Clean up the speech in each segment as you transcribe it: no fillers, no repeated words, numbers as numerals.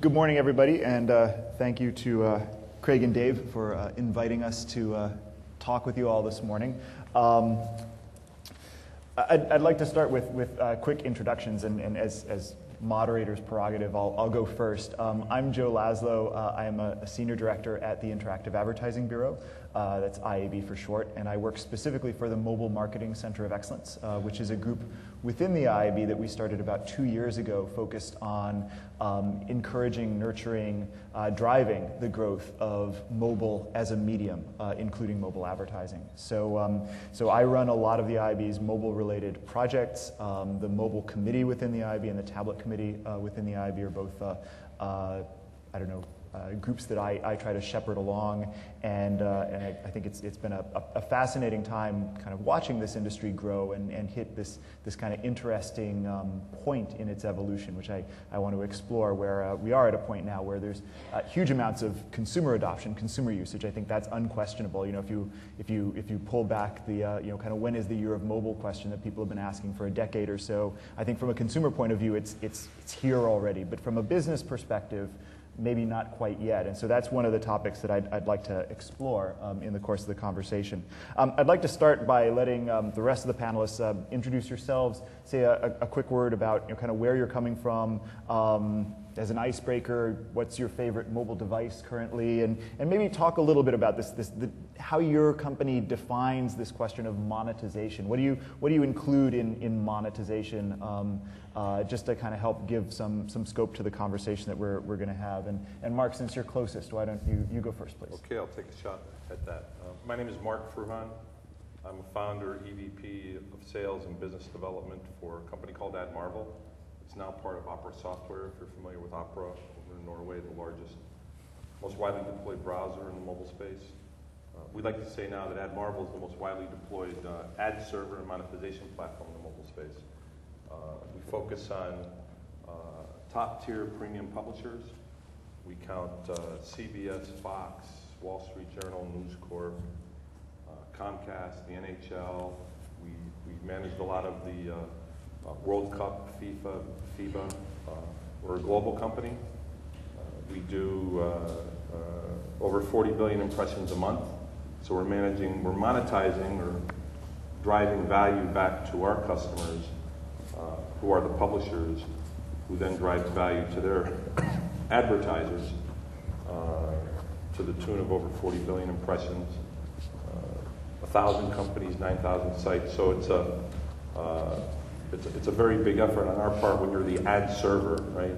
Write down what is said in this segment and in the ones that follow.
Good morning, everybody, and thank you to Craig and Dave for inviting us to talk with you all this morning. I'd like to start with quick introductions, and as moderator's prerogative, I'll go first. I'm Joe Laszlo. I am a senior director at the Interactive Advertising Bureau. That's IAB for short, and I work specifically for the Mobile Marketing Center of Excellence, which is a group within the IAB that we started about 2 years ago, focused on encouraging, nurturing, driving the growth of mobile as a medium, including mobile advertising. So I run a lot of the IAB's mobile-related projects. The mobile committee within the IAB and the tablet committee within the IAB are both, groups that I try to shepherd along, and I think it's been a fascinating time kind of watching this industry grow and hit this kind of interesting point in its evolution, which I want to explore, where we are at a point now where there's huge amounts of consumer adoption, consumer usage. I think that's unquestionable. You know, if you pull back the kind of when is the year of mobile question that people have been asking for a decade or so, I think from a consumer point of view, it's here already. But from a business perspective, maybe not quite yet. And so that's one of the topics that I'd like to explore in the course of the conversation. I'd like to start by letting the rest of the panelists introduce yourselves, say a quick word about kind of where you're coming from. As an icebreaker, what's your favorite mobile device currently? And maybe talk a little bit about how your company defines this question of monetization. What do you include in monetization, just to kind of help give some scope to the conversation that we're going to have. And Mark, since you're closest, why don't you go first, please? Okay, I'll take a shot at that. My name is Mark Freuhan. I'm a founder, EVP of Sales and Business Development for a company called AdMarvel. It's now part of Opera Software. If you're familiar with Opera, over in Norway, the largest, most widely deployed browser in the mobile space. We'd like to say now that AdMarvel is the most widely deployed ad server and monetization platform in the mobile space. We focus on top-tier premium publishers. We count CBS, Fox, Wall Street Journal, News Corp, Comcast, the NHL. We managed a lot of the World Cup, FIFA, FIBA. We're a global company. We do over 40 billion impressions a month. So we're monetizing or driving value back to our customers, who are the publishers, who then drives value to their advertisers, to the tune of over 40 billion impressions, 1,000 companies, 9,000 sites. So it's a very big effort on our part when you're the ad server, right?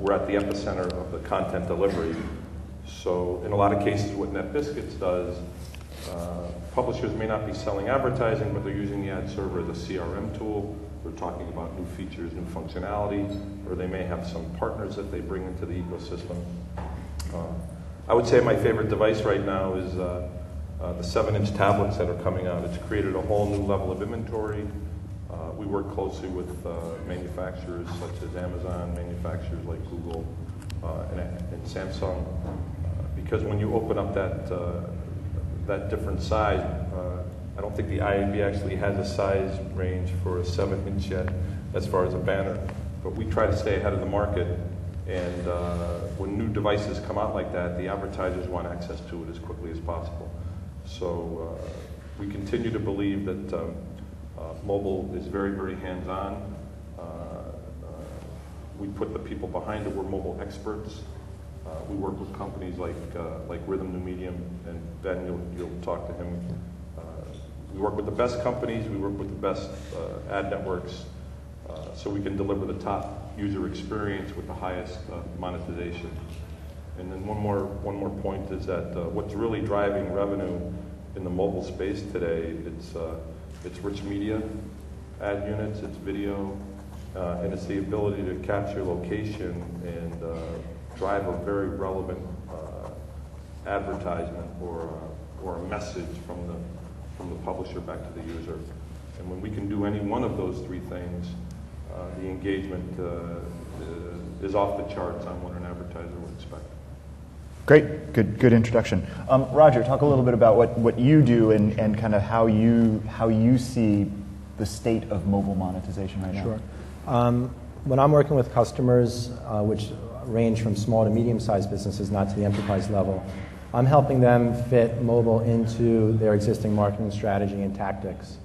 We're at the epicenter of the content delivery. So in a lot of cases, what Netbiscuits does, publishers may not be selling advertising, but they're using the ad server as a CRM tool. They're talking about new features, new functionality, or they may have some partners that they bring into the ecosystem. I would say my favorite device right now is the 7-inch tablets that are coming out. It's created a whole new level of inventory. We work closely with manufacturers such as Amazon, manufacturers like Google and Samsung, because when you open up that different size, I don't think the IAB actually has a size range for a 7-inch yet as far as a banner, but we try to stay ahead of the market, and when new devices come out like that, the advertisers want access to it as quickly as possible. So we continue to believe that mobile is very, very hands-on. We put the people behind it. We're mobile experts. We work with companies like Rhythm New Medium, and Ben, you'll talk to him. We work with the best companies. We work with the best ad networks, so we can deliver the top user experience with the highest monetization. And then one more point is that what's really driving revenue in the mobile space today, it's rich media, ad units, it's video, and it's the ability to capture location and drive a very relevant advertisement or a message from the publisher back to the user. And when we can do any one of those three things, the engagement is off the charts on what an advertiser would expect. Great, good introduction. Roger, talk a little bit about what you do and kind of how you see the state of mobile monetization right now. Sure. When I'm working with customers, which range from small to medium-sized businesses, not to the enterprise level. I'm helping them fit mobile into their existing marketing strategy and tactics.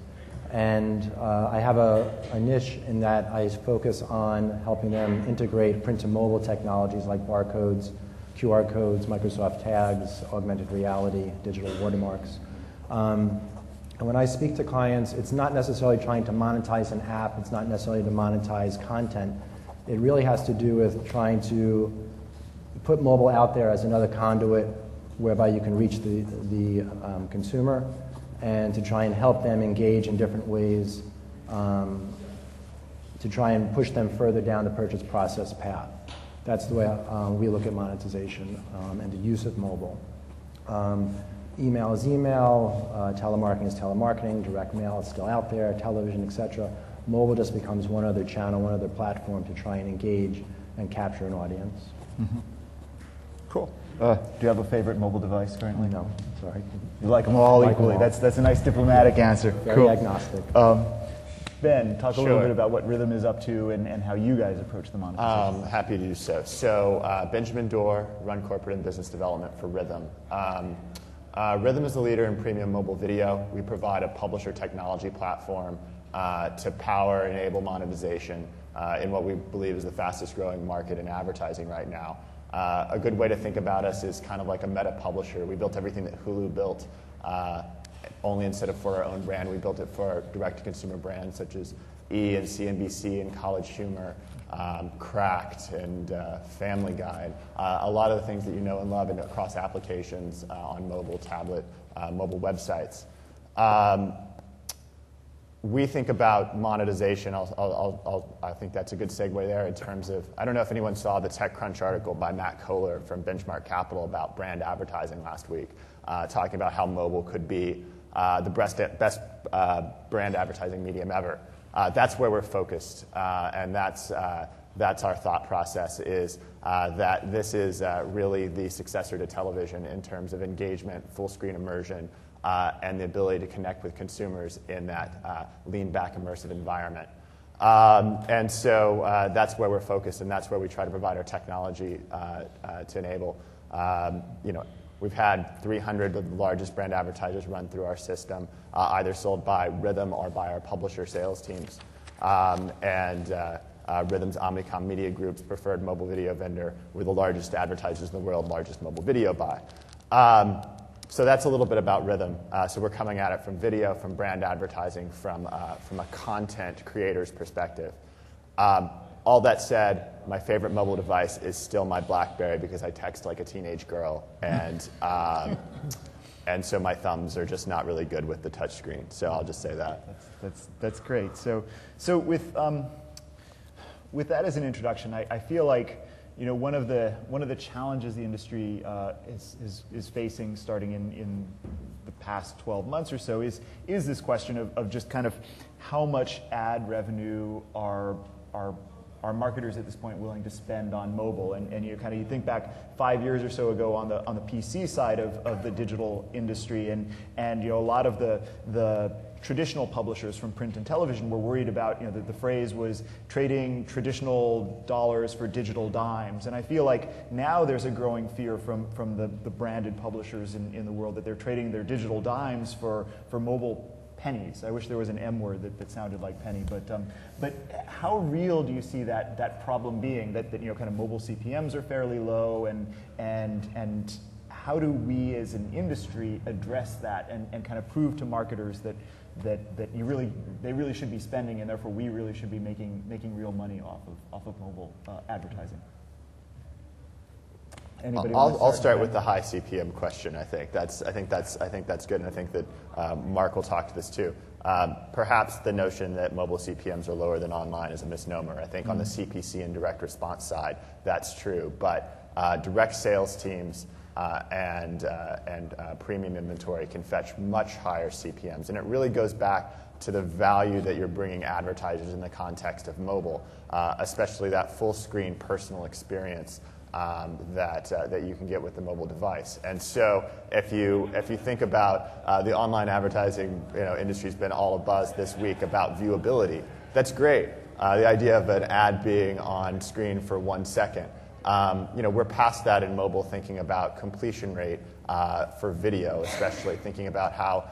And I have a niche in that I focus on helping them integrate print to mobile technologies like barcodes, QR codes, Microsoft tags, augmented reality, digital watermarks. And when I speak to clients, it's not necessarily trying to monetize an app, it's not necessarily to monetize content. It really has to do with trying to put mobile out there as another conduit whereby you can reach the consumer, and to try and help them engage in different ways to try and push them further down the purchase process path. That's the way we look at monetization and the use of mobile. Email is email, telemarketing is telemarketing, direct mail is still out there, television, etc. Mobile just becomes one other channel, one other platform to try and engage and capture an audience. Mm-hmm. Cool. Do you have a favorite mobile device currently? No, sorry. You like them all equally. That's a nice diplomatic answer. Very agnostic. Ben, talk a little bit about what Rhythm is up to and how you guys approach the monetization. Happy to do so. So Benjamin Doerr, run corporate and business development for Rhythm. Rhythm is the leader in premium mobile video. We provide a publisher technology platform to power and enable monetization in what we believe is the fastest growing market in advertising right now. A good way to think about us is kind of like a meta publisher. We built everything that Hulu built, only instead of for our own brand, we built it for our direct-to-consumer brands such as E! and CNBC and College Humor, Cracked and Family Guy. A lot of the things that you know and love and across applications on mobile, tablet, mobile websites. We think about monetization. I think that's a good segue there in terms of, I don't know if anyone saw the TechCrunch article by Matt Kohler from Benchmark Capital about brand advertising last week, talking about how mobile could be the best brand advertising medium ever. That's where we're focused, and that's our thought process is that this is really the successor to television in terms of engagement, full screen immersion, and the ability to connect with consumers in that lean-back immersive environment. And so that's where we're focused, and that's where we try to provide our technology to enable. We've had 300 of the largest brand advertisers run through our system, either sold by Rhythm or by our publisher sales teams. Rhythm's Omnicom Media Group's preferred mobile video vendor. We're the largest advertisers in the world, largest mobile video buy. So that's a little bit about Rhythm. So we're coming at it from video, from brand advertising, from a content creator's perspective. All that said, my favorite mobile device is still my BlackBerry because I text like a teenage girl, and so my thumbs are just not really good with the touchscreen. So I'll just say that. That's great. So with that as an introduction, I feel like one of the challenges the industry is facing starting in the past 12 months or so is this question of just kind of how much ad revenue are marketers at this point willing to spend on mobile, and you think back 5 years or so ago on the PC side of the digital industry, and a lot of the traditional publishers from print and television were worried about, the phrase was trading traditional dollars for digital dimes. And I feel like now there's a growing fear from the branded publishers in the world that they're trading their digital dimes for mobile pennies. I wish there was an M word that sounded like penny, but how real do you see that problem being, that kind of mobile CPMs are fairly low, and how do we as an industry address that and kind of prove to marketers that they really should be spending, and therefore we really should be making real money off of mobile advertising? I'll start with the high CPM question. I think that's good, and I think that Mark will talk to this too. Perhaps the notion that mobile CPMs are lower than online is a misnomer. I think on the CPC and direct response side, that's true, but direct sales teams and premium inventory can fetch much higher CPMs, and it really goes back to the value that you're bringing advertisers in the context of mobile, especially that full screen personal experience that you can get with the mobile device. And so if you think about the online advertising industry's been all abuzz this week about viewability. That's great. The idea of an ad being on screen for 1 second. We're past that in mobile, thinking about completion rate for video, especially thinking about how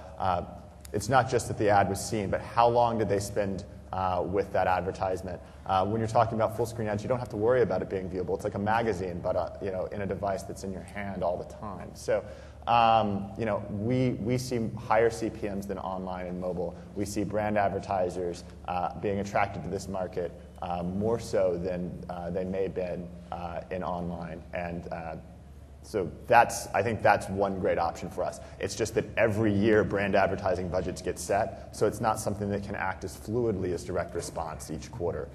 it's not just that the ad was seen, but how long did they spend with that advertisement. When you're talking about full screen ads, you don't have to worry about it being viewable. It's like a magazine, but in a device that's in your hand all the time. So we see higher CPMs than online and mobile. We see brand advertisers being attracted to this market more so than they may have been in online. And so I think that's one great option for us. It's just that every year brand advertising budgets get set, so it's not something that can act as fluidly as direct response each quarter.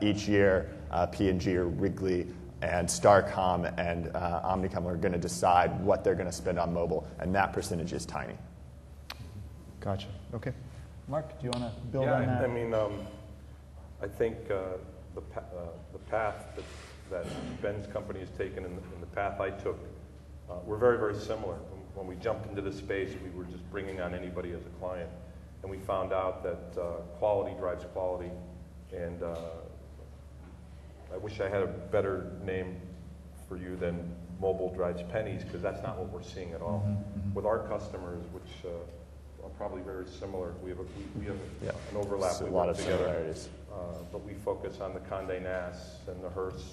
Each year, P&G or Wrigley and Starcom and Omnicom are going to decide what they're going to spend on mobile, and that percentage is tiny. Gotcha. Okay. Mark, do you want to build on that? I mean, I think the path that Ben's company has taken and the path I took were very, very similar. When we jumped into this space, we were just bringing on anybody as a client, and we found out that quality drives quality, and I wish I had a better name for you than mobile drives pennies, because that's not what we're seeing at all. With our customers, which are probably very similar, we have an overlap. A lot of similarities. But we focus on the Condé Nast and the Hearst.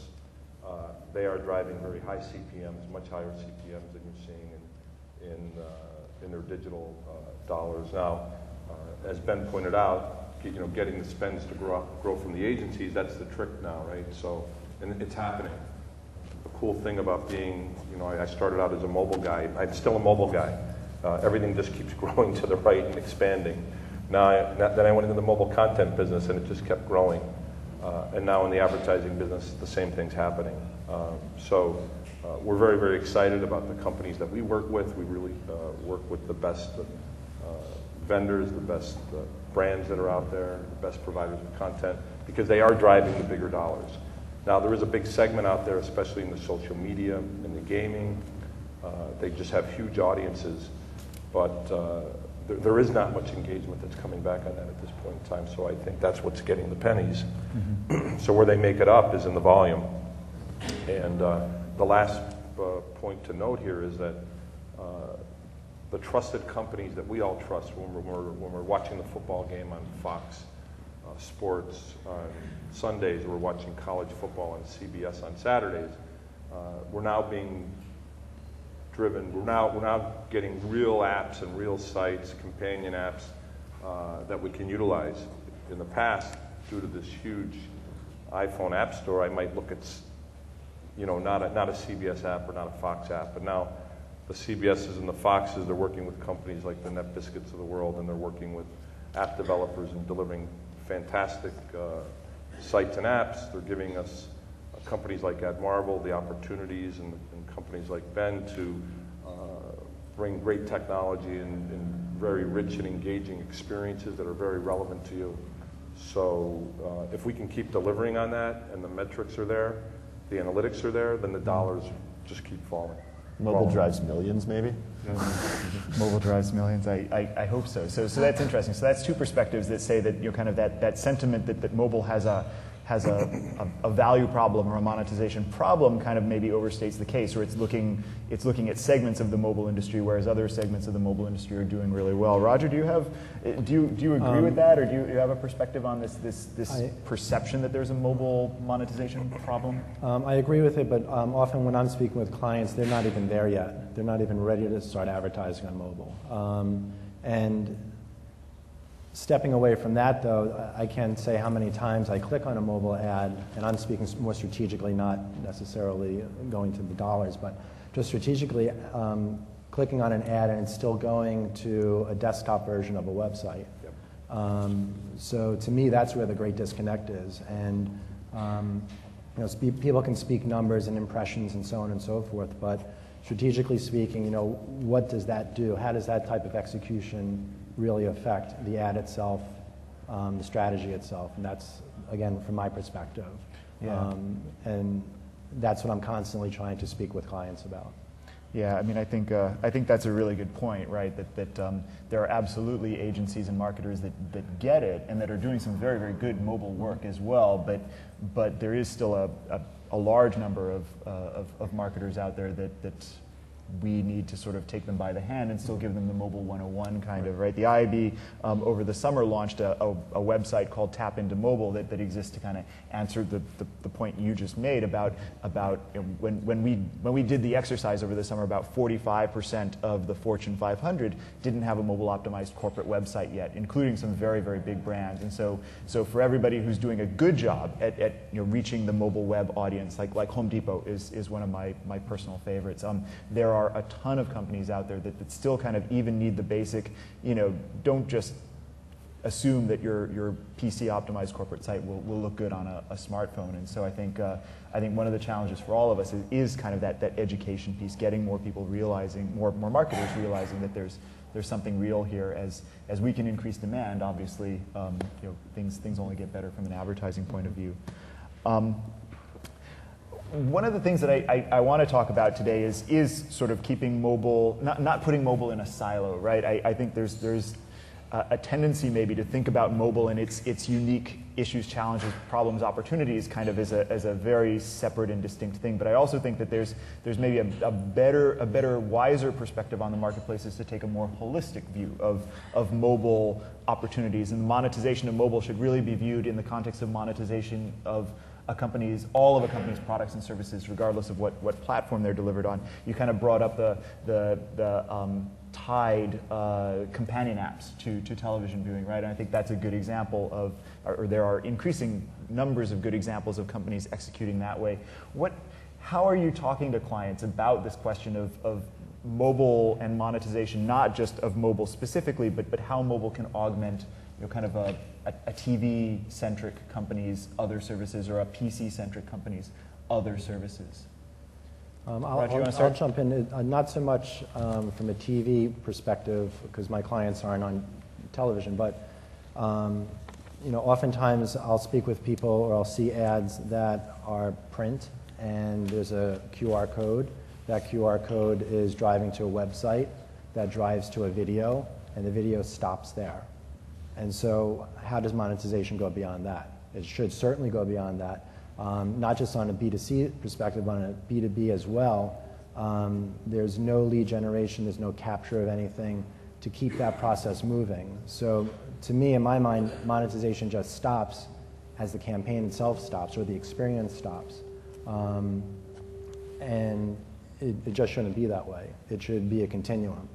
They are driving very high CPMs, much higher CPMs than you're seeing in their digital dollars. Now, as Ben pointed out, getting the spends to grow from the agencies, that's the trick now, right? So, and it's happening. The cool thing about being, I started out as a mobile guy. I'm still a mobile guy. Everything just keeps growing to the right and expanding. Then I went into the mobile content business, and it just kept growing. And now in the advertising business, the same thing's happening. So we're very, very excited about the companies that we work with. We really work with the best vendors, the best brands that are out there, the best providers of content, because they are driving the bigger dollars. Now, there is a big segment out there, especially in the social media, in the gaming. They just have huge audiences, but there is not much engagement that's coming back on that at this point in time, so I think that's what's getting the pennies. So where they make it up is in the volume. And the last point to note here is that the trusted companies that we all trust when we're watching the football game on Fox Sports on Sundays, we're watching college football on CBS on Saturdays, we're now being driven. We're now getting real apps and real sites, companion apps that we can utilize. In the past, due to this huge iPhone app store, I might look at, not a CBS app or not a Fox app, but now the CBSs and the Foxes, they're working with companies like the Netbiscuits of the world, and they're working with app developers and delivering fantastic sites and apps. They're giving us companies like AdMarvel the opportunities, and companies like Ben to bring great technology and very rich and engaging experiences that are very relevant to you. So if we can keep delivering on that, and the metrics are there, the analytics are there, then the dollars just keep falling. Mobile drives millions, maybe? Mobile drives millions. I hope so. So that's interesting. So that's two perspectives that say that kind of that sentiment that mobile has a value problem or a monetization problem kind of maybe overstates the case, or it's looking at segments of the mobile industry, whereas other segments of the mobile industry are doing really well. Roger, do you agree with that, or do you have a perspective on this perception that there's a mobile monetization problem? I agree with it, but often when I'm speaking with clients, they're not even there yet. They're not even ready to start advertising on mobile. And stepping away from that, though, I can't say how many times I click on a mobile ad, and I'm speaking more strategically, not necessarily going to the dollars, but just strategically clicking on an ad and it's still going to a desktop version of a website. Yep. So to me, that's where the great disconnect is. And people can speak numbers and impressions and so on and so forth, but strategically speaking, what does that do? How does that type of execution really affect the ad itself, the strategy itself? And that's, again, from my perspective. Yeah. And that's what I'm constantly trying to speak with clients about. Yeah, I mean, I think that's a really good point, right? That there are absolutely agencies and marketers that get it and that are doing some very, very good mobile work as well. But there is still a a large number of marketers out there that we need to sort of take them by the hand and still give them the mobile 101 kind of, right? The IAB over the summer launched a website called Tap Into Mobile that exists to kind of answer the point you just made about when we did the exercise over the summer, about 45% of the Fortune 500 didn't have a mobile optimized corporate website yet, including some very, very big brands. And so for everybody who's doing a good job at reaching the mobile web audience, like Home Depot is one of my personal favorites. There are a ton of companies out there that still kind of even need the basic, don't just assume that your PC optimized corporate site will look good on a smartphone. And so I think one of the challenges for all of us is kind of that education piece, getting more people realizing, more marketers realizing that there's something real here. As we can increase demand, obviously, things only get better from an advertising point of view. One of the things that I want to talk about today is sort of keeping mobile, not putting mobile in a silo, right? I think there's a tendency maybe to think about mobile and its unique issues, challenges, problems, opportunities kind of as a very separate and distinct thing. But I also think that there's maybe a better, wiser perspective on the marketplace is to take a more holistic view of mobile opportunities. And the monetization of mobile should really be viewed in the context of monetization of all of a company's products and services, regardless of what platform they're delivered on. You kind of brought up the tied companion apps to television viewing, right? And I think that's a good example of, or there are increasing numbers of good examples of companies executing that way. How are you talking to clients about this question of mobile and monetization, not just of mobile specifically, but how mobile can augment kind of a TV-centric company's other services or a PC-centric company's other services? I'll jump in, not so much from a TV perspective, because my clients aren't on television, but oftentimes I'll speak with people or I'll see ads that are print and there's a QR code. That QR code is driving to a website that drives to a video, and the video stops there. And so how does monetization go beyond that? It should certainly go beyond that, not just on a B2C perspective, but on a B2B as well. There's no lead generation, there's no capture of anything to keep that process moving. So to me, in my mind, monetization just stops as the campaign itself stops or the experience stops. And it just shouldn't be that way. It should be a continuum.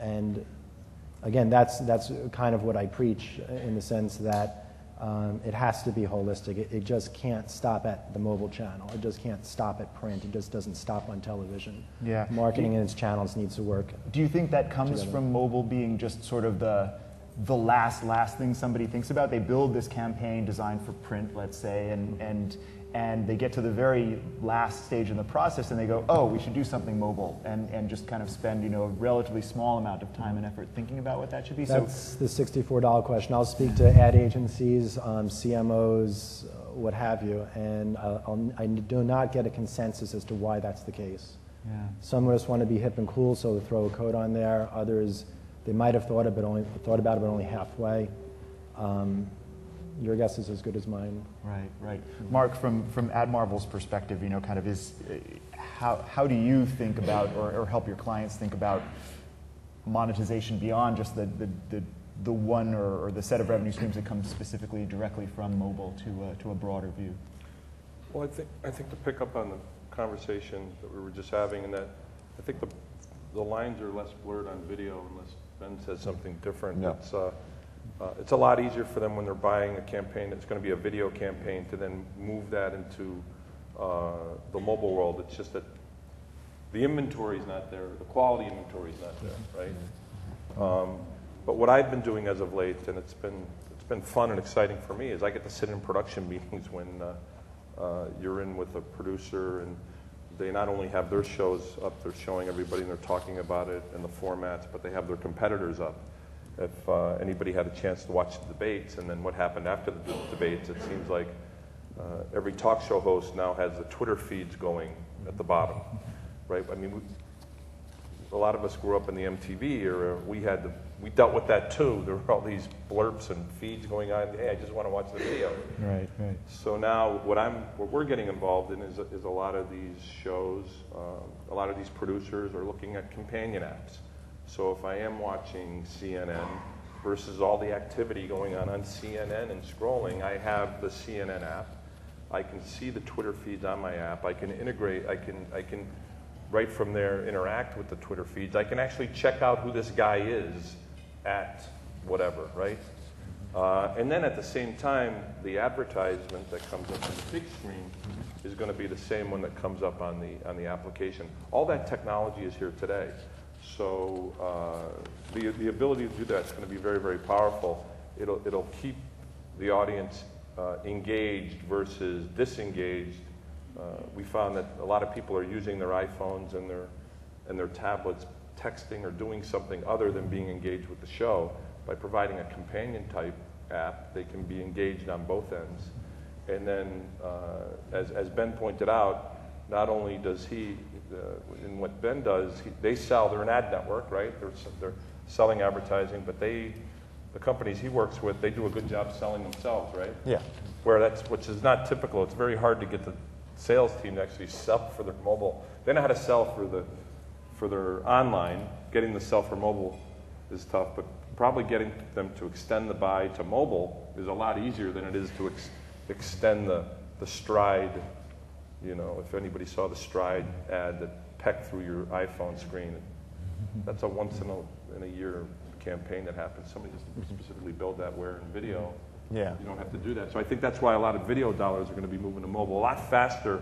And again, that's kind of what I preach in the sense that it has to be holistic. It just can't stop at the mobile channel. It just can't stop at print. It just doesn't stop on television. Yeah. Marketing in its channels needs to work. Do you think that comes together from mobile being just sort of the last thing somebody thinks about? They build this campaign designed for print, let's say, and they get to the very last stage in the process and they go, oh, we should do something mobile, and just kind of spend a relatively small amount of time and effort thinking about what that should be. That's the $64 question. I'll speak to ad agencies, CMOs, what have you, and I do not get a consensus as to why that's the case. Yeah. Some of us want to be hip and cool, so they throw a code on there. Others, they might have thought about it, but only halfway. Your guess is as good as mine. Right. Mark, from AdMarvel's perspective, kind of how do you think about or help your clients think about monetization beyond just the one or the set of revenue streams that come specifically directly from mobile to a broader view? Well, I think to pick up on the conversation that we were just having, and that I think the lines are less blurred on video unless Ben says something different. No. It's a lot easier for them when they're buying a campaign that's going to be a video campaign to then move that into the mobile world. It's just that the inventory is not there, the quality inventory is not there, right? But what I've been doing as of late, and it's been fun and exciting for me, is I get to sit in production meetings when you're in with a producer and they not only have their shows up, they're showing everybody and they're talking about it and the formats, but they have their competitors up. If anybody had a chance to watch the debates and then what happened after the debates, it seems like every talk show host now has the Twitter feeds going at the bottom, right? I mean, a lot of us grew up in the MTV era. We dealt with that too. There were all these blurps and feeds going on. Hey, I just want to watch the video. Right. So now what we're getting involved in is a lot of these shows. A lot of these producers are looking at companion apps. So if I am watching CNN versus all the activity going on CNN and scrolling, I have the CNN app. I can see the Twitter feeds on my app. I can integrate. I can right from there interact with the Twitter feeds. I can actually check out who this guy is at whatever, right? And then at the same time, the advertisement that comes up on the big screen is going to be the same one that comes up on the application. All that technology is here today. So the ability to do that is going to be very, very powerful. It'll keep the audience engaged versus disengaged. We found that a lot of people are using their iPhones and their tablets, texting or doing something other than being engaged with the show. By providing a companion type app, they can be engaged on both ends. And then, as Ben pointed out, not only does in what Ben does, they're an ad network, right? They're selling advertising, but the companies he works with, they do a good job selling themselves, right? Yeah. Which is not typical. It's very hard to get the sales team to actually sell for their mobile. They know how to sell for their online. Getting the sell for mobile is tough, but probably getting them to extend the buy to mobile is a lot easier than it is to extend the stride. You know, if anybody saw the stride ad that pecked through your iPhone screen, that's a once in a year campaign that happens. Somebody just specifically built that where in video. Yeah. You don't have to do that. So I think that's why a lot of video dollars are going to be moving to mobile a lot faster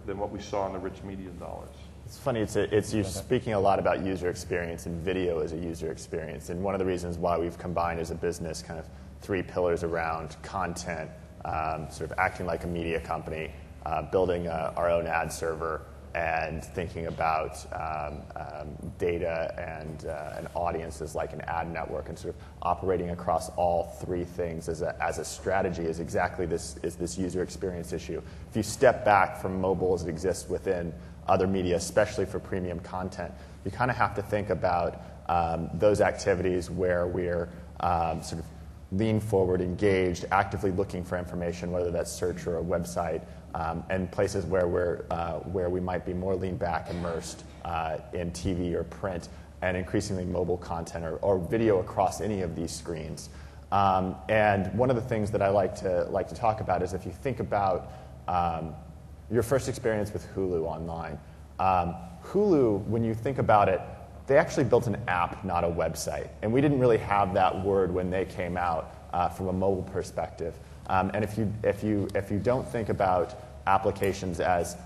than what we saw in the rich media dollars. It's funny, you're speaking a lot about user experience, and video as a user experience. And one of the reasons why we've combined as a business kind of 3 pillars around content, sort of acting like a media company, building our own ad server, and thinking about data and an audience as like an ad network, and sort of operating across all 3 things as a strategy is exactly this user experience issue. If you step back from mobile as it exists within other media, especially for premium content, you kind of have to think about those activities where we're sort of lean forward, engaged, actively looking for information, whether that's search or a website, and places where we might be more lean back, immersed in TV or print, and increasingly mobile content or video across any of these screens. And one of the things that I like to talk about is if you think about your first experience with Hulu online. Hulu, when you think about it, they actually built an app, not a website. And we didn't really have that word when they came out from a mobile perspective. And if you don't think about applications as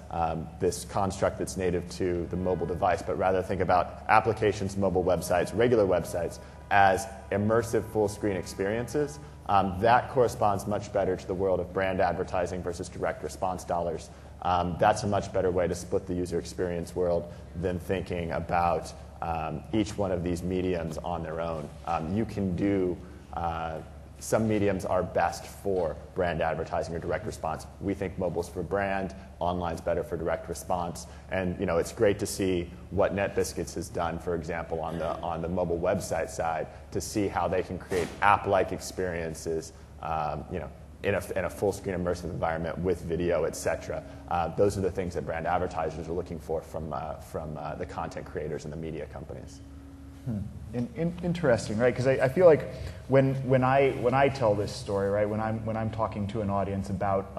this construct that's native to the mobile device, but rather think about applications, mobile websites, regular websites as immersive full-screen experiences, that corresponds much better to the world of brand advertising versus direct response dollars. That's a much better way to split the user experience world than thinking about each one of these mediums on their own. You can do some mediums are best for brand advertising or direct response. We think mobile's for brand, online's better for direct response, and it's great to see what Netbiscuits has done, for example, on the mobile website side, to see how they can create app-like experiences, in a full-screen immersive environment with video, etc. Those are the things that brand advertisers are looking for from the content creators and the media companies. Interesting, right? Because I feel like when I tell this story, right, when I'm talking to an audience about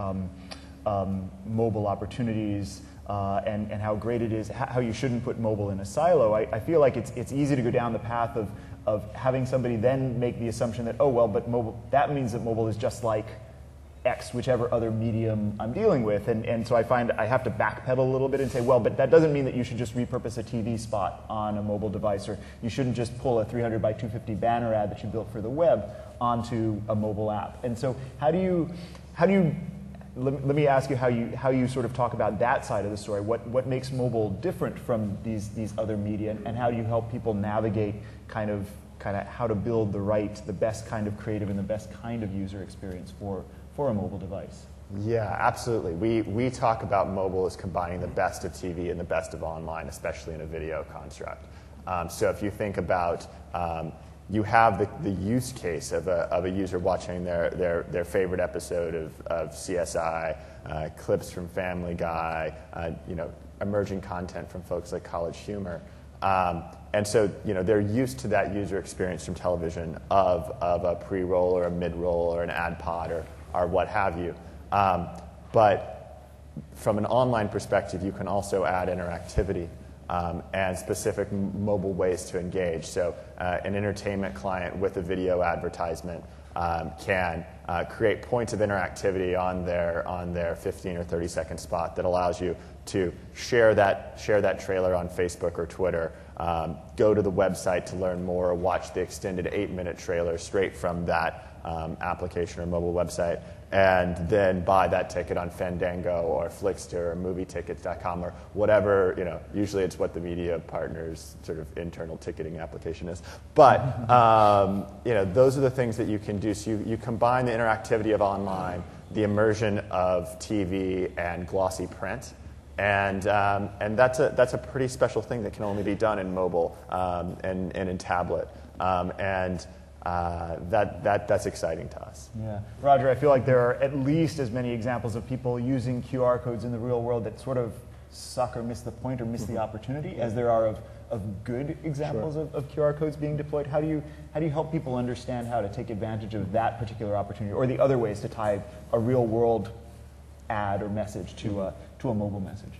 mobile opportunities and how great it is, how you shouldn't put mobile in a silo, I feel like it's easy to go down the path of having somebody then make the assumption that, oh well, but mobile, that means that mobile is just like X, whichever other medium I'm dealing with. And so I find I have to backpedal a little bit and say, well, but that doesn't mean that you should just repurpose a TV spot on a mobile device, or you shouldn't just pull a 300 by 250 banner ad that you built for the web onto a mobile app. And so how do you let me ask you how you sort of talk about that side of the story. What makes mobile different from these other media, and how do you help people navigate kind of how to build the best kind of creative and the best kind of user experience for a mobile device? Yeah, absolutely. We talk about mobile as combining the best of TV and the best of online, especially in a video construct. So if you think about you have the use case of a user watching their favorite episode of CSI, clips from Family Guy, emerging content from folks like College Humor. And so, they're used to that user experience from television of a pre-roll or a mid-roll or an ad pod or what have you. But from an online perspective, you can also add interactivity and specific mobile ways to engage. So an entertainment client with a video advertisement can create points of interactivity on their 15 or 30-second spot that allows you to share that trailer on Facebook or Twitter, go to the website to learn more, or watch the extended 8-minute trailer straight from that application or mobile website, and then buy that ticket on Fandango or Flixster or MovieTickets.com or whatever. Usually it's what the media partner's sort of internal ticketing application is. But those are the things that you can do. So you combine the interactivity of online, the immersion of TV and glossy print, and that's a pretty special thing that can only be done in mobile and in tablet. That's exciting to us. Yeah. Roger, I feel like there are at least as many examples of people using QR codes in the real world that sort of suck or miss the point or miss the opportunity as there are of good examples of QR codes being deployed. How do you help people understand how to take advantage of that particular opportunity or the other ways to tie a real world ad or message to a mobile message?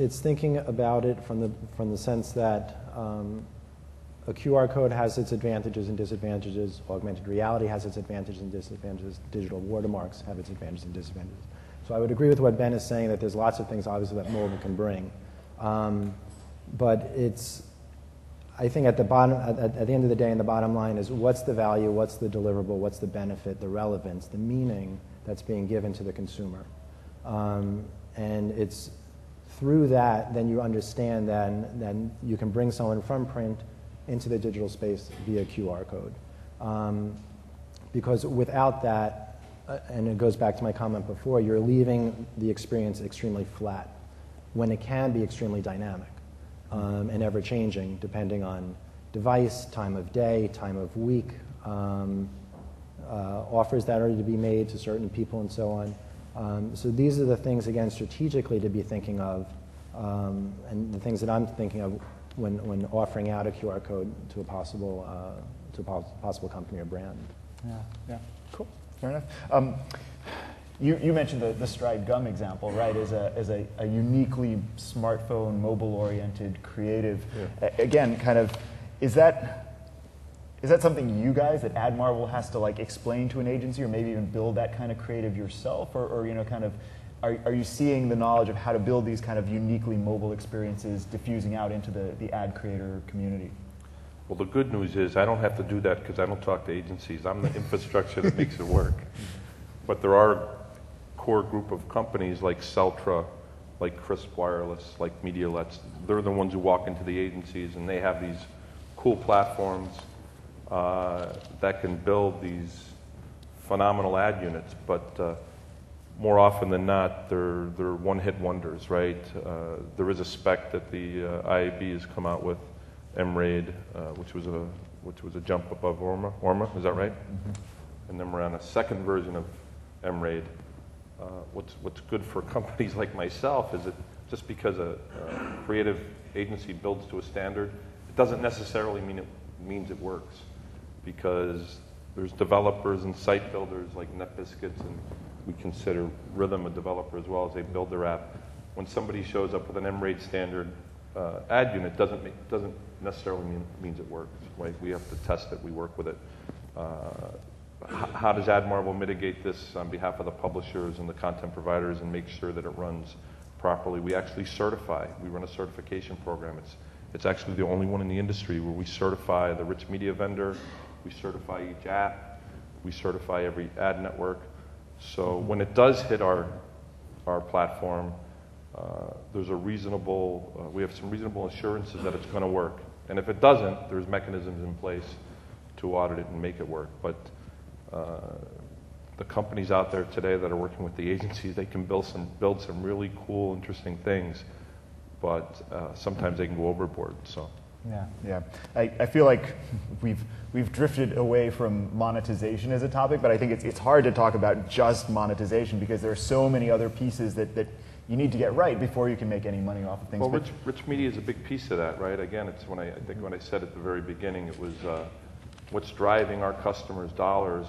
It's thinking about it from the sense that a QR code has its advantages and disadvantages. Augmented reality has its advantages and disadvantages. Digital watermarks have its advantages and disadvantages. So I would agree with what Ben is saying, that there's lots of things, obviously, that mobile can bring. But I think at the end of the day, and the bottom line is, what's the value, what's the deliverable, what's the benefit, the relevance, the meaning that's being given to the consumer. And it's through that, then you understand then you can bring someone from print into the digital space via QR code. Because without that, and it goes back to my comment before, you're leaving the experience extremely flat when it can be extremely dynamic and ever-changing depending on device, time of day, time of week, offers that are to be made to certain people and so on. So these are the things, again, strategically to be thinking of, and the things that I'm thinking of when offering out a QR code to a possible company or brand. Yeah, cool, fair enough. You mentioned the Stride gum example, right? As a uniquely smartphone, mobile-oriented, creative. Yeah. Again, kind of, is that something you guys at AdMarvel has to explain to an agency, or maybe even build that kind of creative yourself, or kind of, are you seeing the knowledge of how to build these kind of uniquely mobile experiences diffusing out into the ad creator community? Well, the good news is I don't have to do that because I don't talk to agencies. I'm the infrastructure that makes it work. But there are core group of companies like Celtra, like Crisp Wireless, like Medialets. They're the ones who walk into the agencies, and they have these cool platforms that can build these phenomenal ad units. But more often than not, they're one-hit wonders, right? There is a spec that the IAB has come out with, MRAID, which was a jump above ORMA, is that right? Mm-hmm. And then we're on a second version of MRAID. What's good for companies like myself is that just because a creative agency builds to a standard, it doesn't necessarily means it works, because there's developers and site builders like Netbiscuits, and we consider Rhythm a developer as well as they build their app. When somebody shows up with an MRAID standard ad unit, doesn't necessarily means it works. Right? We have to test it. We work with it. How does AdMarvel mitigate this on behalf of the publishers and the content providers and make sure that it runs properly? We actually certify. We run a certification program. It's actually the only one in the industry where we certify the rich media vendor, we certify each app, we certify every ad network. So when it does hit our platform, there's a reasonable, we have some reasonable assurances that it's going to work. And if it doesn't, there's mechanisms in place to audit it and make it work. But the companies out there today that are working with the agencies, they can build some really cool, interesting things, but sometimes they can go overboard. So Yeah. I feel like we've drifted away from monetization as a topic, but I think it's hard to talk about just monetization because there are so many other pieces that you need to get right before you can make any money off of things. Well, rich media is a big piece of that, right? Again, it's when I said at the very beginning, it was what's driving our customers' dollars.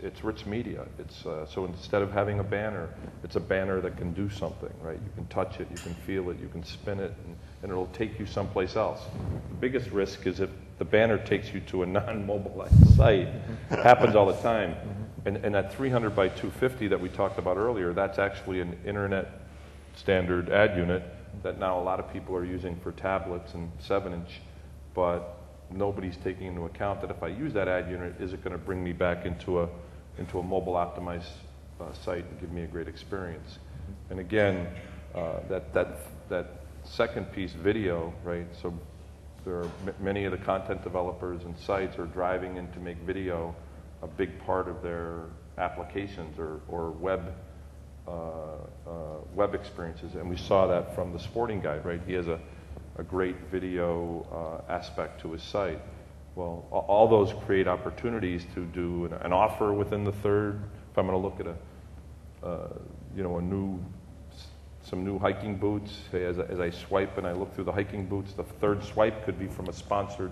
It's rich media. It's so instead of having a banner, it's a banner that can do something, right? You can touch it, you can feel it, you can spin it, and it'll take you someplace else. The biggest risk is if the banner takes you to a non-mobilized site. It happens all the time. And that 300 by 250 that we talked about earlier, that's actually an internet standard ad unit that now a lot of people are using for tablets and 7-inch, but nobody's taking into account that if I use that ad unit, is it going to bring me back into a mobile optimized site and give me a great experience? And again, that second piece, video, right? So there are many of the content developers and sites are driving in to make video a big part of their applications or web experiences, and we saw that from the Sporting Guide, right? He has a great video aspect to his site. Well, all those create opportunities to do an offer within the third. If I'm going to look at some new hiking boots, hey, as I swipe and I look through the hiking boots, the third swipe could be from a sponsored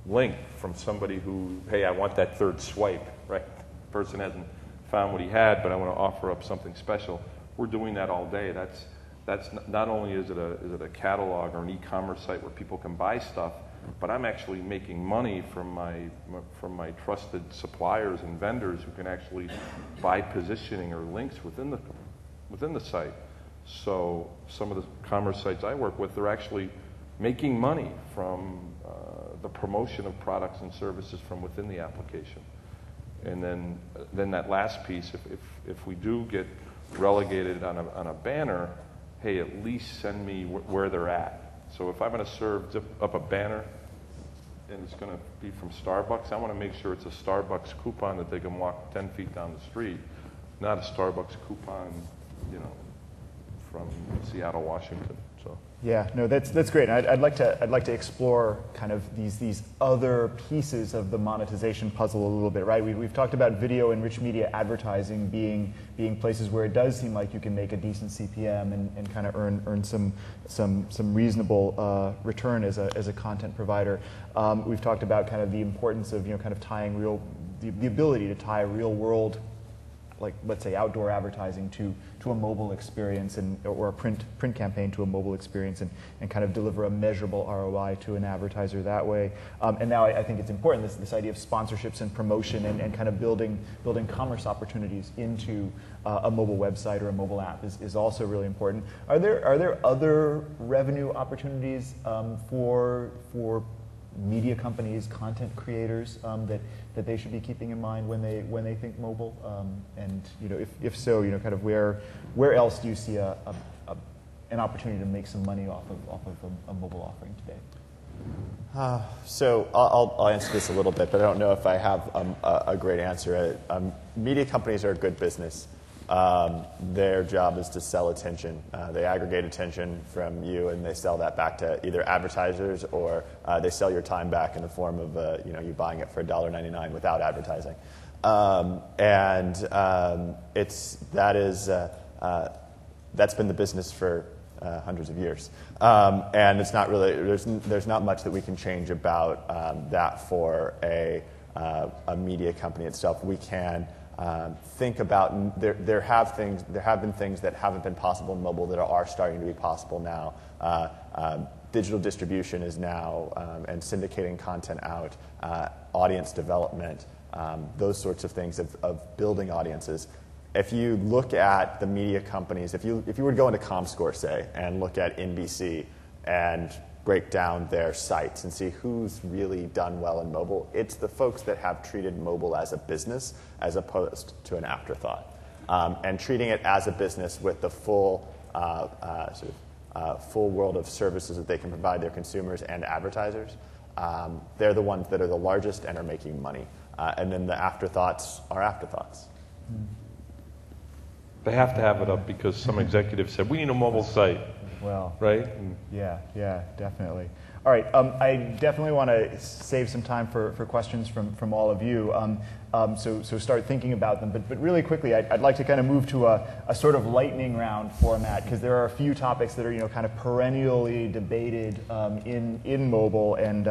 link from somebody who, hey, I want that third swipe, right? The person hasn't found what he had, but I want to offer up something special. We're doing that all day. That's not only is it a catalog or an e-commerce site where people can buy stuff, but I'm actually making money from my trusted suppliers and vendors who can actually buy positioning or links within the site. So some of the commerce sites I work with, they're actually making money from the promotion of products and services from within the application. And then that last piece, if we do get relegated on a banner, hey, at least send me where they're at. So if I'm going to zip up a banner and it's going to be from Starbucks, I want to make sure it's a Starbucks coupon that they can walk 10 feet down the street, not a Starbucks coupon, from Seattle, Washington. So. Yeah, no, that's great. I'd like to explore kind of these other pieces of the monetization puzzle a little bit, right? We've talked about video and rich media advertising being places where it does seem like you can make a decent CPM and kind of earn some reasonable return as a content provider. We've talked about kind of the importance of kind of tying the ability to tie real world, like let's say outdoor advertising to a mobile experience or a print campaign to a mobile experience and kind of deliver a measurable ROI to an advertiser that way. And now I think it's important, this idea of sponsorships and promotion and kind of building commerce opportunities into a mobile website or a mobile app is also really important. Are there other revenue opportunities for media companies, content creators that they should be keeping in mind when they think mobile? And if so, kind of where else do you see an opportunity to make some money off of a mobile offering today? So I'll answer this a little bit, but I don't know if I have a great answer. Media companies are a good business. Their job is to sell attention. They aggregate attention from you, and they sell that back to either advertisers or they sell your time back in the form of you buying it for $1.99 without advertising. That's been the business for hundreds of years, and it's not really there's not much that we can change about that for a media company itself. We can. Think about there have been things that haven't been possible in mobile that are starting to be possible now. Digital distribution is now and syndicating content out, audience development, those sorts of things of building audiences. If you look at the media companies, if you were to go into ComScore, say, and look at NBC and break down their sites and see who's really done well in mobile, it's the folks that have treated mobile as a business as opposed to an afterthought. And treating it as a business with the full full world of services that they can provide their consumers and advertisers, they're the ones that are the largest and are making money. And then the afterthoughts are afterthoughts. They have to have it up because some executive said, we need a mobile site. Well, right? Yeah, definitely. All right, I definitely want to save some time for questions from all of you. So start thinking about them. But really quickly, I'd like to kind of move to a sort of lightning round format, because there are a few topics that are kind of perennially debated in mobile, and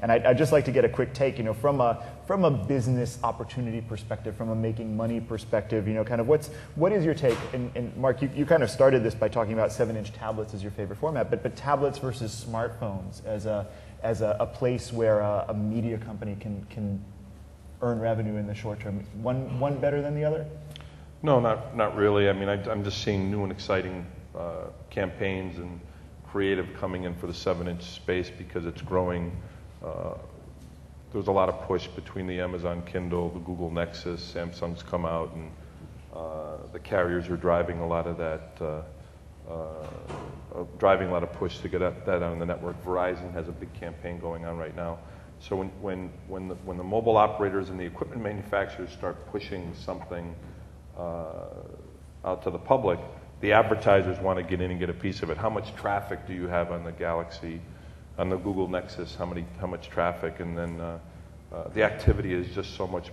I'd just like to get a quick take from a business opportunity perspective, from a making money perspective, kind of what is your take? And Mark, you kind of started this by talking about 7-inch tablets as your favorite format, but tablets versus smartphones as a place where a media company can earn revenue in the short term. One better than the other? No, not really. I mean, I'm just seeing new and exciting campaigns and creative coming in for the 7-inch space because it's growing. There's a lot of push between the Amazon Kindle, the Google Nexus, Samsung's come out, and the carriers are driving a lot of that, driving a lot of push to get that on the network. Verizon has a big campaign going on right now. So when the mobile operators and the equipment manufacturers start pushing something out to the public, the advertisers want to get in and get a piece of it. How much traffic do you have on the Galaxy, on the Google Nexus? How much traffic? And then the activity is just so much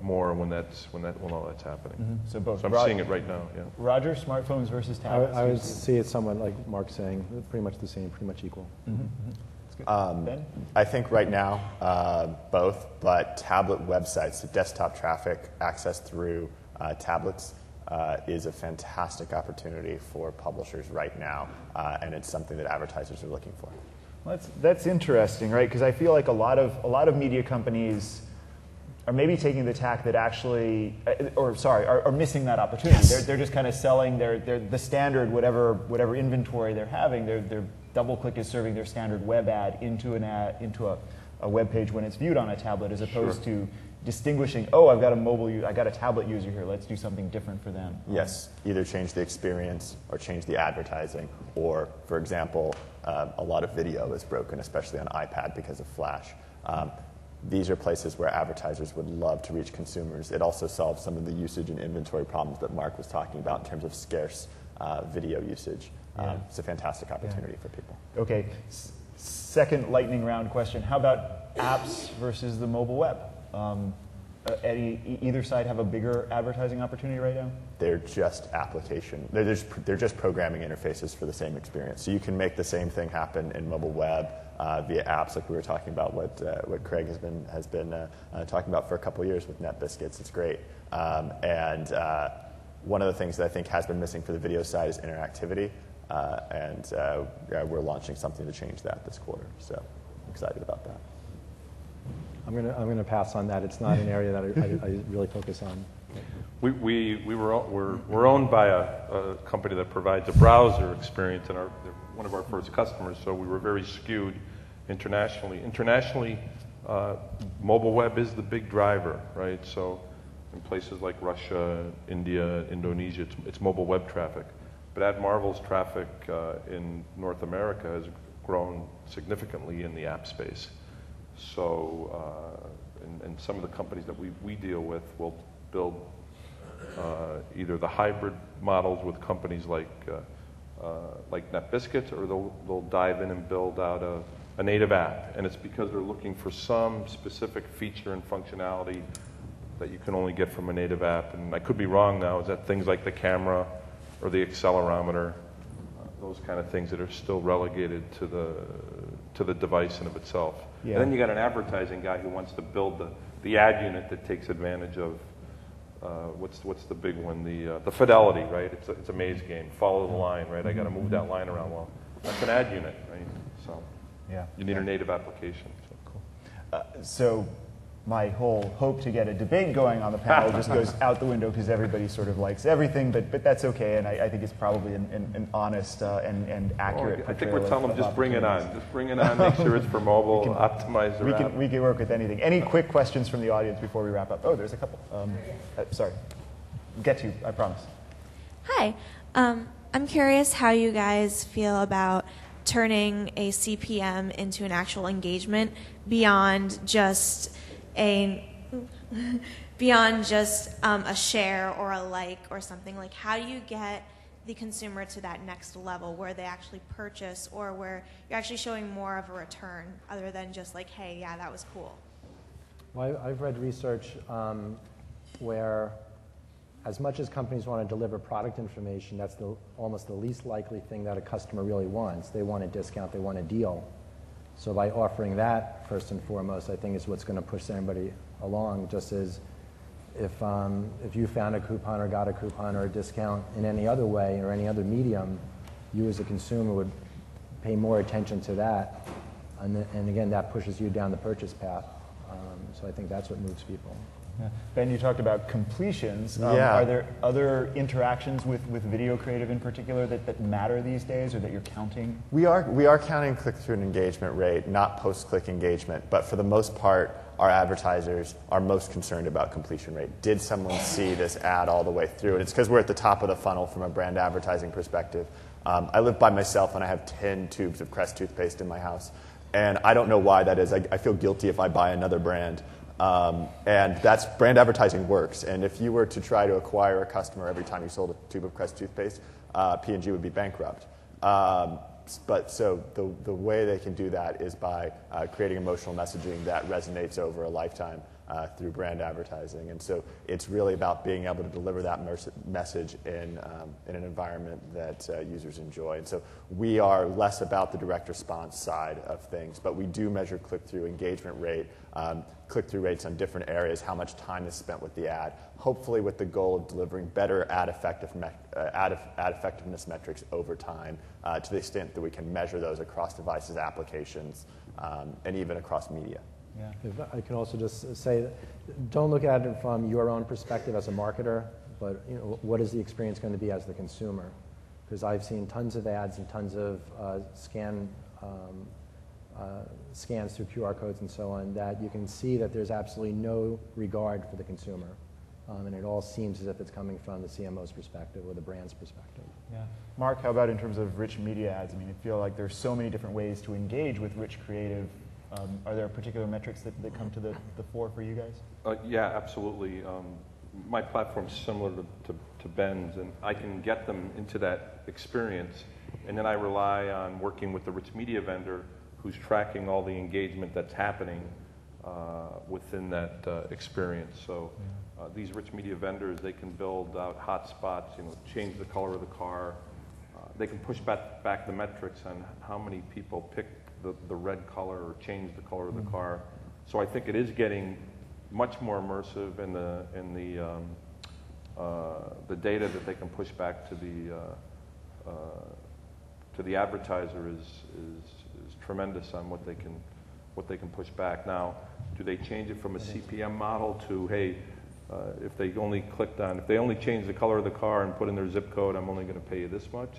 more when all that's happening. Mm-hmm. So both. So I'm seeing it right now. Yeah. Roger, smartphones versus tablets. I would see it somewhat like Mark's saying, pretty much the same, pretty much equal. Mm-hmm. Mm-hmm. Ben? I think right now both, but tablet websites, the desktop traffic access through tablets is a fantastic opportunity for publishers right now, and it's something that advertisers are looking for. Well, that's interesting, right? Because I feel like a lot of media companies are maybe taking the tack that actually, are missing that opportunity. Yes. They're just kind of selling the standard whatever inventory they're having. Their DoubleClick is serving their standard web ad into a web page when it's viewed on a tablet, as opposed to distinguishing. Oh, I've got a tablet user here. Let's do something different for them. Yes, either change the experience or change the advertising, or, for example, a lot of video is broken, especially on iPad because of Flash. These are places where advertisers would love to reach consumers. It also solves some of the usage and inventory problems that Mark was talking about in terms of scarce video usage. It's a fantastic opportunity for people. Okay, second lightning round question. How about apps versus the mobile web? Either side have a bigger advertising opportunity right now? They're just application. They're just programming interfaces for the same experience. So you can make the same thing happen in mobile web via apps, like we were talking about. What Craig has been talking about for a couple of years with Netbiscuits. It's great. And one of the things that I think has been missing for the video side is interactivity. And we're launching something to change that this quarter. So I'm excited about that. I'm gonna pass on that. It's not an area that I really focus on. We're owned by a company that provides a browser experience, and they're one of our first customers. So we were very skewed internationally. Internationally, mobile web is the big driver, right? So in places like Russia, India, Indonesia, it's mobile web traffic. But AdMarvel's traffic in North America has grown significantly in the app space. So, and some of the companies that we deal with will build either the hybrid models with companies like Netbiscuits, or they'll dive in and build out a native app. And it's because they're looking for some specific feature and functionality that you can only get from a native app. And I could be wrong now, is that things like the camera or the accelerometer, those kind of things that are still relegated to the device in of itself. Yeah. And then you got an advertising guy who wants to build the ad unit that takes advantage of what's the big one, the fidelity, right? It's a maze game. Follow the line, right? I got to move that line around. Well, that's an ad unit, right? So you need a native application. So. Cool. So my whole hope to get a debate going on the panel just goes out the window because everybody sort of likes everything, but that's okay, and I think it's probably an honest and accurate portrayal. I think we're telling them just bring it on. Just bring it on, make sure it's for mobile, optimize the app. We can work with anything. Any quick questions from the audience before we wrap up? Oh, there's a couple. Sorry. Get to you, I promise. Hi. I'm curious how you guys feel about turning a CPM into an actual engagement beyond just a share or a like or something. Like, how do you get the consumer to that next level where they actually purchase, or where you're actually showing more of a return other than just like, hey, yeah, that was cool? Well, I've read research where as much as companies want to deliver product information, that's almost the least likely thing that a customer really wants. They want a discount, they want a deal. So by offering that, first and foremost, I think is what's going to push everybody along, just as if you found a coupon or got a coupon or a discount in any other way or any other medium, you as a consumer would pay more attention to that. And again, that pushes you down the purchase path. So I think that's what moves people. Yeah. Ben, you talked about completions. Yeah. Are there other interactions with video creative in particular that matter these days, or that you're counting? We are counting click-through and engagement rate, not post-click engagement, but for the most part, our advertisers are most concerned about completion rate. Did someone see this ad all the way through? And it's because we're at the top of the funnel from a brand advertising perspective. I live by myself and I have 10 tubes of Crest toothpaste in my house. And I don't know why that is. I feel guilty if I buy another brand. And that's brand advertising works. And if you were to try to acquire a customer every time you sold a tube of Crest toothpaste, P&G would be bankrupt. But so the way they can do that is by creating emotional messaging that resonates over a lifetime through brand advertising. And so it's really about being able to deliver that message in an environment that users enjoy. And so we are less about the direct response side of things, but we do measure click-through engagement rate, click-through rates on different areas, how much time is spent with the ad, hopefully with the goal of delivering better ad effectiveness metrics over time to the extent that we can measure those across devices, applications, and even across media. Yeah. If I can also just say, that don't look at it from your own perspective as a marketer, but what is the experience going to be as the consumer? Because I've seen tons of ads and tons of scans through QR codes and so on that you can see that there's absolutely no regard for the consumer. And it all seems as if it's coming from the CMO's perspective or the brand's perspective. Yeah. Mark, how about in terms of rich media ads? I mean, I feel like there's so many different ways to engage with rich creative. Are there particular metrics that come to the fore for you guys? Yeah, absolutely. My platform's similar to Ben's, and I can get them into that experience, and then I rely on working with the rich media vendor who's tracking all the engagement that's happening within that experience. So these rich media vendors, they can build out hotspots, change the color of the car. They can push back the metrics on how many people pick the red color or change the color of the car. So I think it is getting much more immersive, and the data that they can push back to the advertiser is tremendous on what they can push back. Now, do they change it from a CPM model to, hey, if they only change the color of the car and put in their zip code, I'm only going to pay you this much?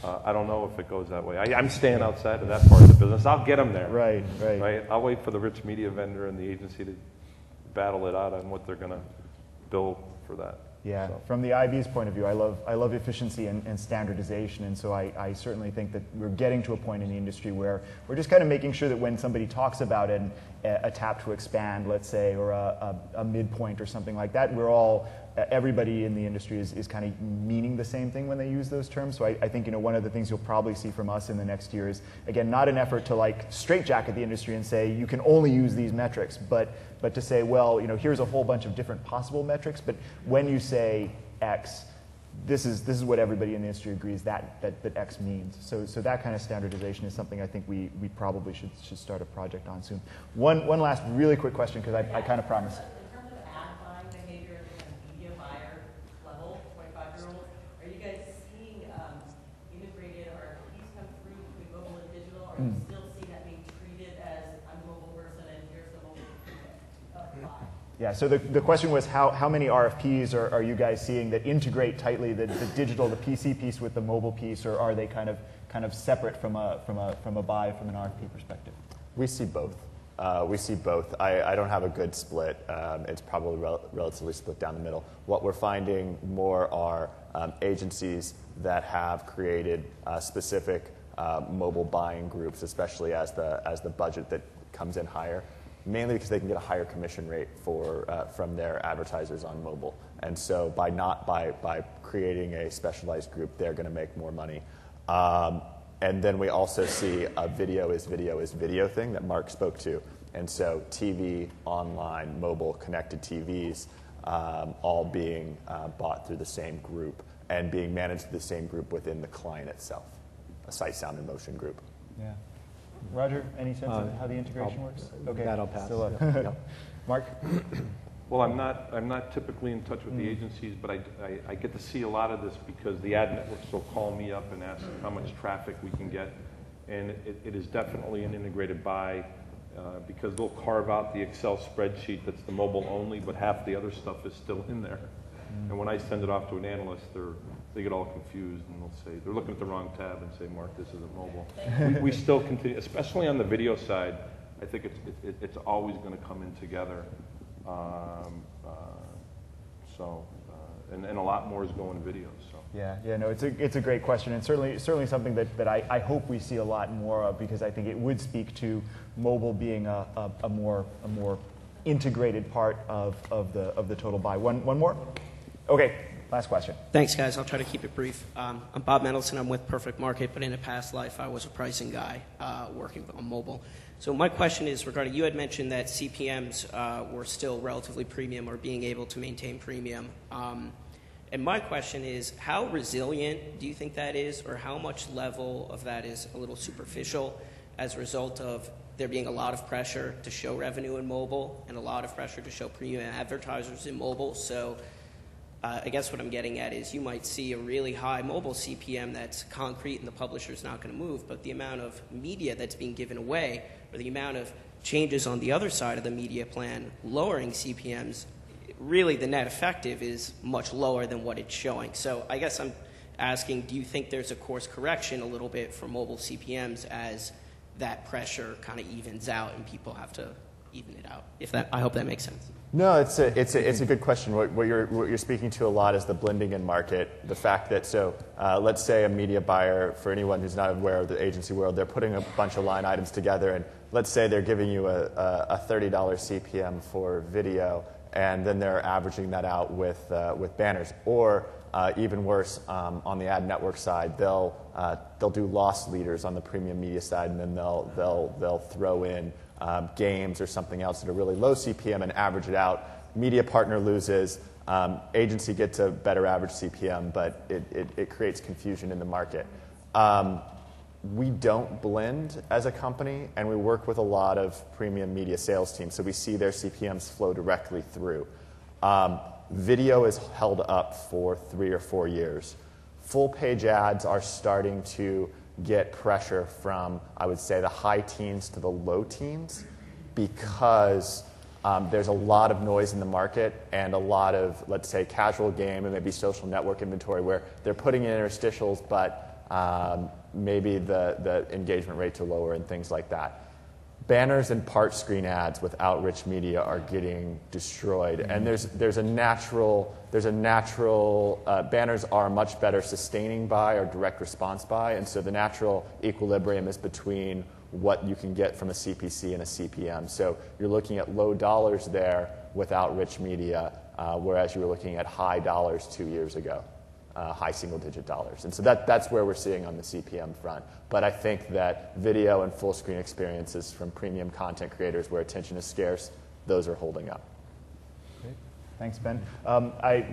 I don't know if it goes that way. I'm staying outside of that part of the business. I'll get them there. Right. I'll wait for the rich media vendor and the agency to battle it out on what they're going to bill for that. Yeah, So. From the IB's point of view, I love efficiency and standardization, and so I certainly think that we're getting to a point in the industry where we're just kind of making sure that when somebody talks about a tap to expand, let's say, or a midpoint or something like that, everybody in the industry is kind of meaning the same thing when they use those terms. So I think one of the things you'll probably see from us in the next year is, again, not an effort to straitjacket the industry and say you can only use these metrics, but to say, well, here's a whole bunch of different possible metrics, but when you say X, this is what everybody in the industry agrees that X means. So that kind of standardization is something I think we probably should start a project on soon. One last really quick question, because I kind of promised. In terms of ad buying behavior at the media buyer level, 25-year-olds, are you guys seeing integrated RFPs come through between mobile and digital, or are you still seeing that being treated as I'm a mobile person and here's the mobile buy? Yeah, so the question was how many RFPs are you guys seeing that integrate tightly the digital, the PC piece with the mobile piece, or are they kind of separate from a buy from an RFP perspective? We see both. I don't have a good split. It's probably relatively split down the middle. What we're finding more are agencies that have created specific mobile buying groups, especially as the budget that comes in higher, mainly because they can get a higher commission rate from their advertisers on mobile. And so by creating a specialized group, they're going to make more money. And then we also see a video is video thing that Mark spoke to. And so TV, online, mobile, connected TVs, all being bought through the same group and being managed through the same group within the client itself, a sight, sound, and motion group. Yeah. Roger, any sense of how the integration works? Okay. That I'll pass. Still up. Yep. Mark? Well, I'm not typically in touch with the agencies, but I get to see a lot of this because the ad networks will call me up and ask how much traffic we can get, and it is definitely an integrated buy because they'll carve out the Excel spreadsheet that's the mobile only, but half the other stuff is still in there. And when I send it off to an analyst, they get all confused and they'll say they're looking at the wrong tab and say, "Mark, this isn't mobile." we still continue, especially on the video side. I think it's always going to come in together. And a lot more is going to videos. So. Yeah, no, it's a great question, and certainly something that I hope we see a lot more of, because I think it would speak to mobile being a more integrated part of the total buy. One more? Okay, last question. Thanks, guys. I'll try to keep it brief. I'm Bob Mendelson. I'm with Perfect Market, but in a past life, I was a pricing guy working on mobile. So my question is regarding, you had mentioned that CPMs were still relatively premium or being able to maintain premium. And my question is, how resilient do you think that is, or how much level of that is a little superficial as a result of there being a lot of pressure to show revenue in mobile and a lot of pressure to show premium advertisers in mobile? So I guess what I'm getting at is you might see a really high mobile CPM that's concrete and the publisher's not going to move, but the amount of media that's being given away or the amount of changes on the other side of the media plan lowering CPMs, really the net effective is much lower than what it's showing. So I guess I'm asking, do you think there's a course correction a little bit for mobile CPMs as that pressure kind of evens out and people have to even it out? I hope that makes sense. No, it's a good question. What you're speaking to a lot is the blending in market. The fact that, let's say a media buyer, for anyone who's not aware of the agency world, they're putting a bunch of line items together, and let's say they're giving you a $30 CPM for video, and then they're averaging that out with banners. Or even worse, on the ad network side, they'll do loss leaders on the premium media side, and then they'll throw in games or something else at a really low CPM and average it out. Media partner loses, agency gets a better average CPM, but it creates confusion in the market. We don't blend as a company, and we work with a lot of premium media sales teams, so we see their CPMs flow directly through. Video is held up for 3 or 4 years. Full page ads are starting to get pressure from, I would say, the high teens to the low teens, because there's a lot of noise in the market and a lot of, let's say, casual game and maybe social network inventory where they're putting in interstitials, but maybe the engagement rates are lower and things like that. Banners and part screen ads without rich media are getting destroyed, and there's a natural banners are a much better sustaining buy or direct response buy, and so the natural equilibrium is between what you can get from a CPC and a CPM. So you're looking at low dollars there without rich media, whereas you were looking at high dollars 2 years ago. High single-digit dollars. And so that's where we're seeing on the CPM front. But I think that video and full-screen experiences from premium content creators where attention is scarce, those are holding up. Great. Thanks, Ben.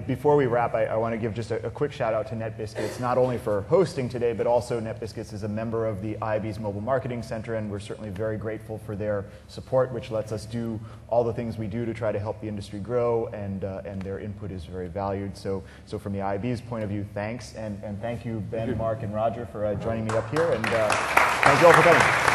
Before we wrap, I want to give just a quick shout-out to Netbiscuits, not only for hosting today, but also Netbiscuits is a member of the IAB's Mobile Marketing Center, and we're certainly very grateful for their support, which lets us do all the things we do to try to help the industry grow, and their input is very valued. So from the IAB's point of view, thanks, and thank you, Ben, Mark, and Roger, for joining me up here, and thank you all for coming.